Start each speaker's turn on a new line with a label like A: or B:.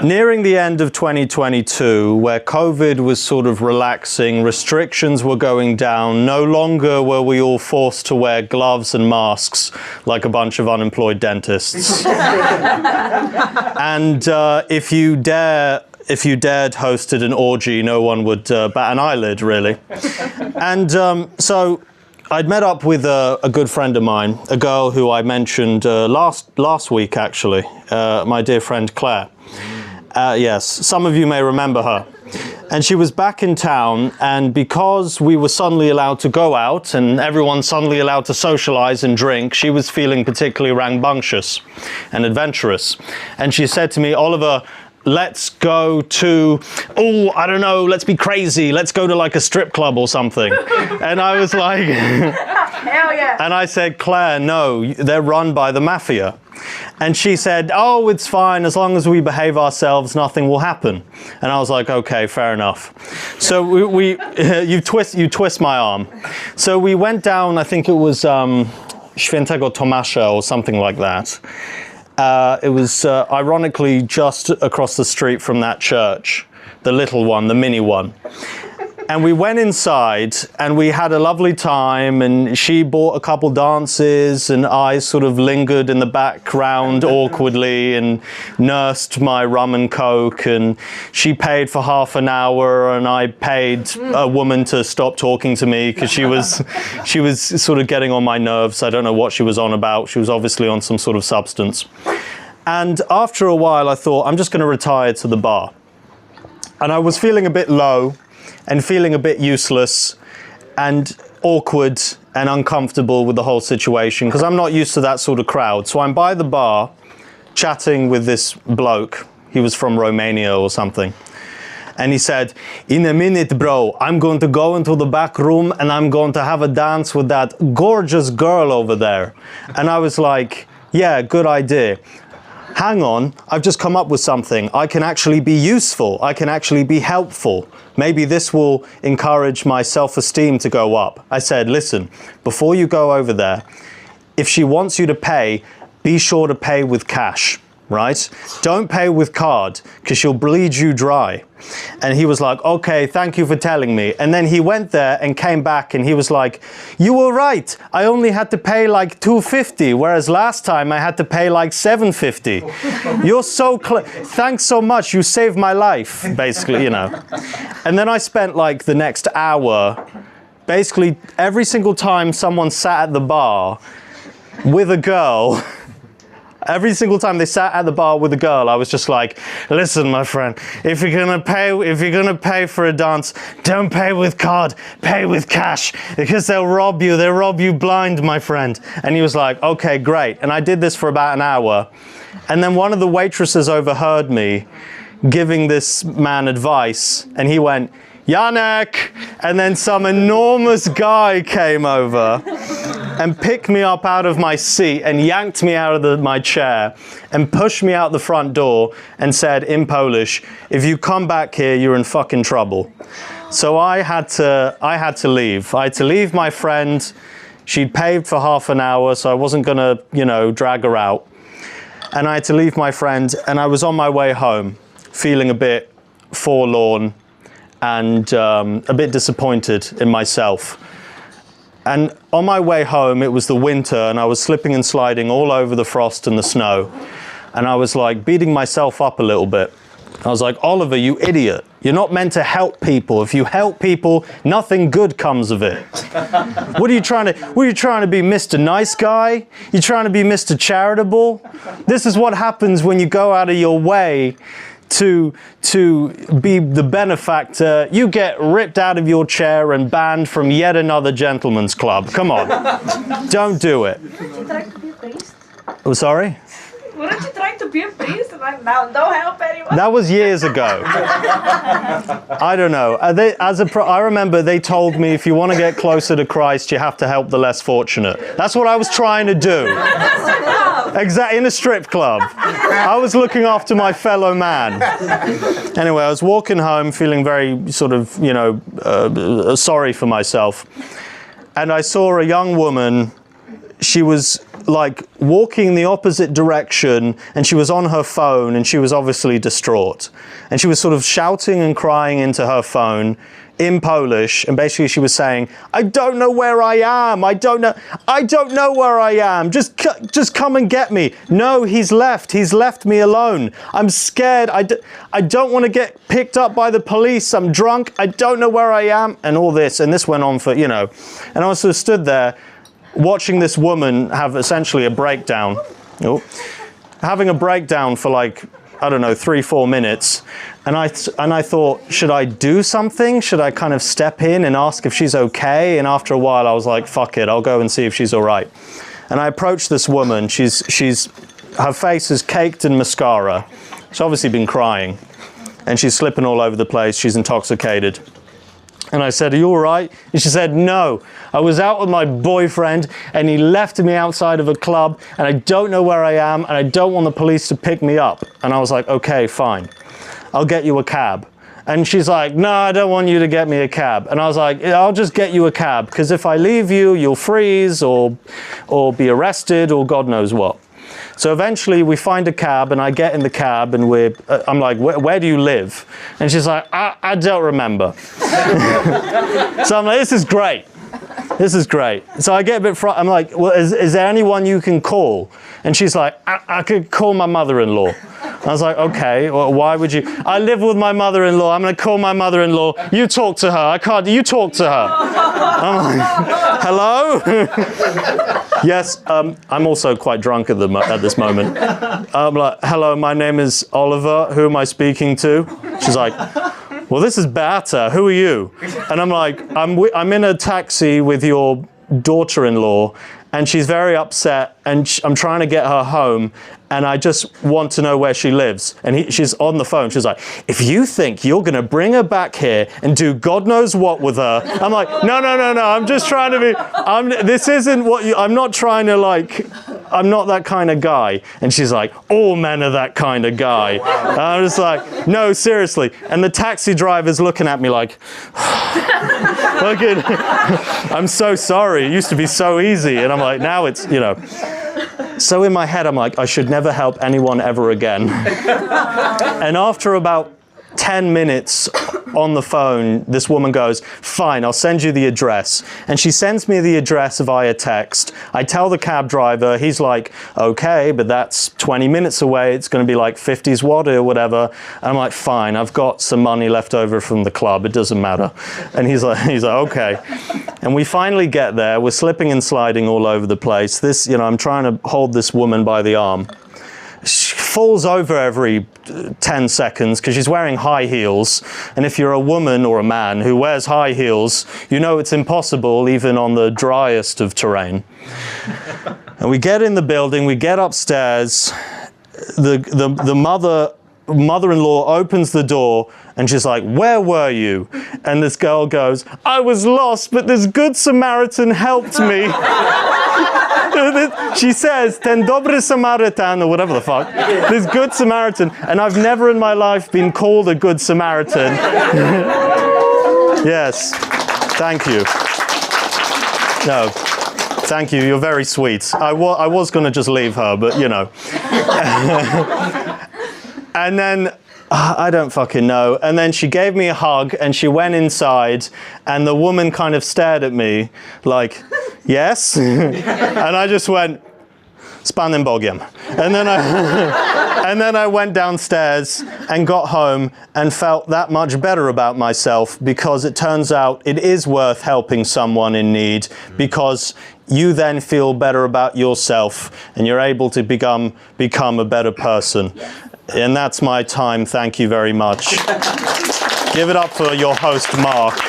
A: Nearing the end of 2022, where COVID was sort of relaxing, restrictions were going down, no longer were we all forced to wear gloves and masks like a bunch of unemployed dentists. And if you dared hosted an orgy, no one would bat an eyelid, really. And so I'd met up with a good friend of mine, a girl who I mentioned last week, actually, my dear friend Claire. Yes, some of you may remember her. And she was back in town, and because we were suddenly allowed to go out and everyone suddenly allowed to socialize and drink, she was feeling particularly rambunctious and adventurous. And she said to me, Oliver, let's go to, I don't know, let's be crazy. Let's go to like a strip club or something. And I was like, hell yeah. And I said, Claire, no, they're run by the mafia. And she said, oh, it's fine. As long as we behave ourselves, nothing will happen. And I was like, okay, fair enough. So you twist my arm. So we went down, I think it was Świętego Tomasza or something like that. It was ironically just across the street from that church, the little one, the mini one. And we went inside and we had a lovely time, and she bought a couple dances and I sort of lingered in the background awkwardly and nursed my rum and coke, and she paid for half an hour and I paid a woman to stop talking to me because she was sort of getting on my nerves. I don't know what she was on about. She was obviously on some sort of substance. And after a while I thought, I'm just going to retire to the bar. And I was feeling a bit low and feeling a bit useless and awkward and uncomfortable with the whole situation because I'm not used to that sort of crowd. So I'm by the bar chatting with this bloke. He was from Romania or something. And he said, in a minute, bro, I'm going to go into the back room and I'm going to have a dance with that gorgeous girl over there. And I was like, yeah, good idea. Hang on, I've just come up with something. I can actually be useful. I can actually be helpful. Maybe this will encourage my self-esteem to go up. I said, listen, before you go over there, if she wants you to pay, be sure to pay with cash, right? Don't pay with card because she'll bleed you dry. And he was like, okay, thank you for telling me. And then he went there and came back and he was like, you were right. I only had to pay like $2.50, whereas last time I had to pay like $7.50. You're so thanks so much. You saved my life, basically, you know. And then I spent like the next hour, basically every single time someone sat at the bar with a girl, every single time they sat at the bar with a girl, I was just like, listen, my friend, if you're gonna pay for a dance, don't pay with card, pay with cash, because they'll rob you blind, my friend. And he was like, okay, great. And I did this for about an hour. And then one of the waitresses overheard me giving this man advice, and he went, Janek! And then some enormous guy came over and picked me up out of my seat and yanked me out of my chair and pushed me out the front door and said in Polish, if you come back here, you're in fucking trouble. So I had to leave. I had to leave my friend. She'd paid for half an hour, so I wasn't gonna, you know, drag her out. And I had to leave my friend, and I was on my way home, feeling a bit forlorn and a bit disappointed in myself. And on my way home, it was the winter, and I was slipping and sliding all over the frost and the snow. And I was like beating myself up a little bit. I was like, Oliver, you idiot. You're not meant to help people. If you help people, nothing good comes of it. What are you trying to be, Mr. Nice Guy? You're trying to be Mr. Charitable? This is what happens when you go out of your way to be the benefactor. You get ripped out of your chair and banned from yet another gentleman's club. Come on. Don't do it.
B: Weren't you trying to be a priest?
A: Oh, sorry?
B: Weren't you trying to be a priest? Like, now, don't help anyone.
A: That was years ago. I don't know. I remember they told me if you want to get closer to Christ, you have to help the less fortunate. That's what I was trying to do. Exactly, in a strip club. I was looking after my fellow man. Anyway, I was walking home feeling very sort of, you know, sorry for myself. And I saw a young woman. She was like walking the opposite direction, and she was on her phone, and she was obviously distraught. And she was sort of shouting and crying into her phone in Polish, and basically she was saying, I don't know where I am. I don't know where I am. Just come and get me. No, he's left me alone. I'm scared. I don't want to get picked up by the police. I'm drunk. I don't know where I am, and all this. And this went on for, and I was sort of stood there watching this woman have essentially a breakdown. Having a breakdown for like, I don't know, 3-4 minutes. And I thought, should I do something? Should I kind of step in and ask if she's okay? And after a while, I was like, fuck it, I'll go and see if she's all right. And I approached this woman. Her face is caked in mascara. She's obviously been crying. And she's slipping all over the place. She's intoxicated. And I said, are you all right? And she said, no, I was out with my boyfriend and he left me outside of a club and I don't know where I am and I don't want the police to pick me up. And I was like, okay, fine. I'll get you a cab. And she's like, no, I don't want you to get me a cab. And I was like, I'll just get you a cab because if I leave you, you'll freeze or be arrested or God knows what. So eventually we find a cab and I get in the cab and I'm like, where do you live? And she's like, I don't remember. So I'm like, this is great. This is great. So I get a bit frightened. I'm like, well, is there anyone you can call? And she's like, I could call my mother-in-law. I was like, okay, well, why would you? I live with my mother-in-law. I'm going to call my mother-in-law. You talk to her. I can't. You talk to her. I'm like, hello? Yes, I'm also quite drunk at this moment. I'm like, hello, my name is Oliver. Who am I speaking to? She's like, well, this is Beata. Who are you? And I'm like, I'm in a taxi with your daughter-in-law, and she's very upset, and I'm trying to get her home, and I just want to know where she lives. And she's on the phone. She's like, if you think you're going to bring her back here and do God knows what with her, I'm like, no. I'm just trying to be, this isn't what I'm not trying to like, I'm not that kind of guy. And she's like, all men are that kind of guy. And I'm just like, no, seriously. And the taxi driver's looking at me like, I'm so sorry. It used to be so easy. And I'm like, now it's, So in my head, I'm like, I should never help anyone ever again. And after about 10 minutes on the phone, this woman goes, fine, I'll send you the address. And she sends me the address via text. I tell the cab driver, he's like, okay, but that's 20 minutes away. It's going to be like 50 zloty or whatever. And I'm like, fine, I've got some money left over from the club. It doesn't matter. And he's like, okay. And we finally get there. We're slipping and sliding all over the place. I'm trying to hold this woman by the arm. She falls over every 10 seconds because she's wearing high heels. And if you're a woman or a man who wears high heels, it's impossible even on the driest of terrain. And we get in the building, we get upstairs. The mother-in-law opens the door and she's like, where were you? And this girl goes, I was lost, but this good Samaritan helped me. She says, ten dobry Samaritan, or whatever the fuck. This good Samaritan. And I've never in my life been called a good Samaritan. Yes. Thank you. No. Thank you. You're very sweet. I was going to just leave her, but And then, I don't fucking know. And then she gave me a hug and she went inside and the woman kind of stared at me like, yes? And I just went, z Panem Bogiem. And then I went downstairs and got home and felt that much better about myself because it turns out it is worth helping someone in need because you then feel better about yourself and you're able to become a better person. And that's my time. Thank you very much. Give it up for your host, Mark.